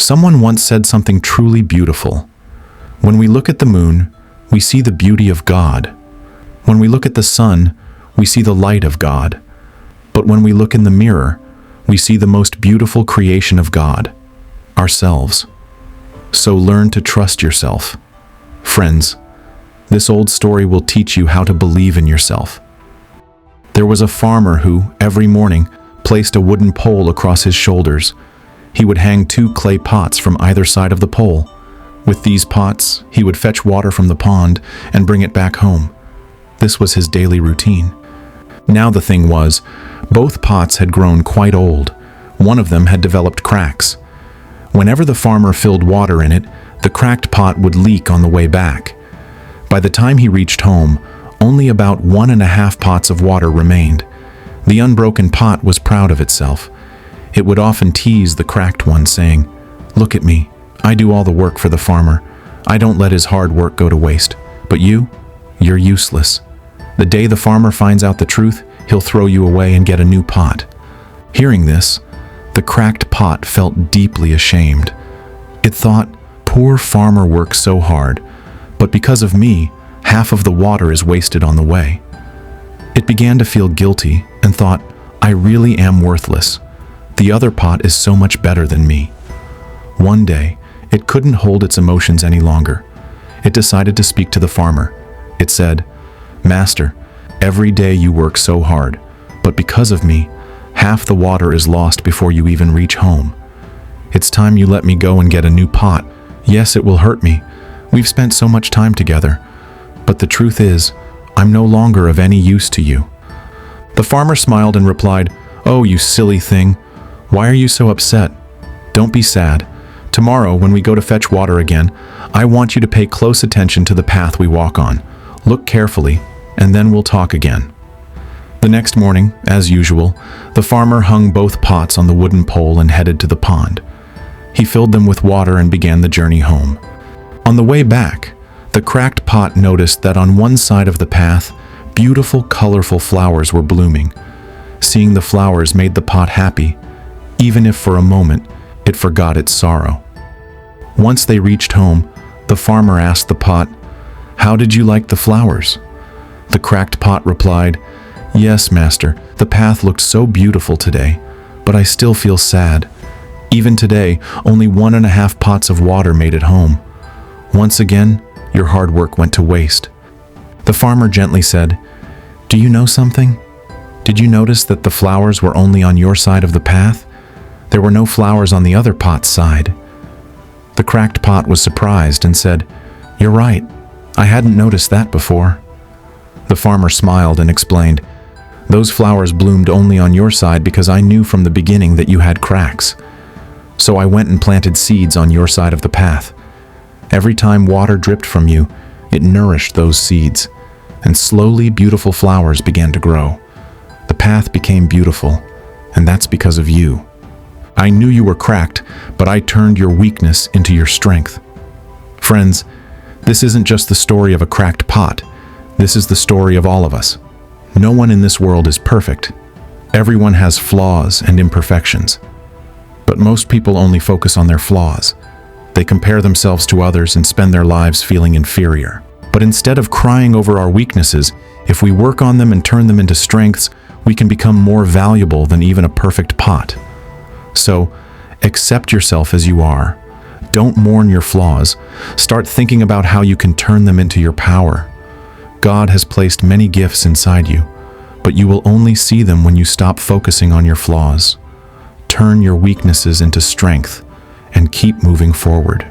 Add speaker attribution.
Speaker 1: Someone once said something truly beautiful. When we look at the moon, we see the beauty of God. When we look at the sun, we see the light of God. But when we look in the mirror, we see the most beautiful creation of God, ourselves. So learn to trust yourself. Friends, this old story will teach you how to believe in yourself. There was a farmer who, every morning, placed a wooden pole across his shoulders. He would hang 2 clay pots from either side of the pole. With these pots, he would fetch water from the pond and bring it back home. This was his daily routine. Now the thing was, both pots had grown quite old. One of them had developed cracks. Whenever the farmer filled water in it, the cracked pot would leak on the way back. By the time he reached home, only about 1.5 pots of water remained. The unbroken pot was proud of itself. It would often tease the cracked one, saying, "Look at me. I do all the work for the farmer. I don't let his hard work go to waste. But you're useless. The day the farmer finds out the truth, he'll throw you away and get a new pot." Hearing this, the cracked pot felt deeply ashamed. It thought, "Poor farmer works so hard, but because of me, half of the water is wasted on the way." It began to feel guilty and thought, "I really am worthless. The other pot is so much better than me." One day, it couldn't hold its emotions any longer. It decided to speak to the farmer. It said, "Master, every day you work so hard, but because of me, half the water is lost before you even reach home. It's time you let me go and get a new pot. Yes, it will hurt me. We've spent so much time together. But the truth is, I'm no longer of any use to you." The farmer smiled and replied, "Oh, you silly thing. Why are you so upset? Don't be sad. Tomorrow, when we go to fetch water again, I want you to pay close attention to the path we walk on. Look carefully, and then we'll talk again." The next morning, as usual, the farmer hung both pots on the wooden pole and headed to the pond. He filled them with water and began the journey home. On the way back, the cracked pot noticed that on one side of the path, beautiful, colorful flowers were blooming. Seeing the flowers made the pot happy, even if for a moment it forgot its sorrow. Once they reached home, the farmer asked the pot, "How did you like the flowers?" The cracked pot replied, "Yes, master, the path looked so beautiful today, but I still feel sad. Even today, only 1.5 pots of water made it home. Once again, your hard work went to waste." The farmer gently said, "Do you know something? Did you notice that the flowers were only on your side of the path? There were no flowers on the other pot's side." The cracked pot was surprised and said, "You're right. I hadn't noticed that before." The farmer smiled and explained, "Those flowers bloomed only on your side because I knew from the beginning that you had cracks. So I went and planted seeds on your side of the path. Every time water dripped from you, it nourished those seeds, and slowly beautiful flowers began to grow. The path became beautiful, and that's because of you. I knew you were cracked, but I turned your weakness into your strength." Friends, this isn't just the story of a cracked pot. This is the story of all of us. No one in this world is perfect. Everyone has flaws and imperfections. But most people only focus on their flaws. They compare themselves to others and spend their lives feeling inferior. But instead of crying over our weaknesses, if we work on them and turn them into strengths, we can become more valuable than even a perfect pot. So, accept yourself as you are. Don't mourn your flaws. Start thinking about how you can turn them into your power. God has placed many gifts inside you, but you will only see them when you stop focusing on your flaws. Turn your weaknesses into strength and keep moving forward.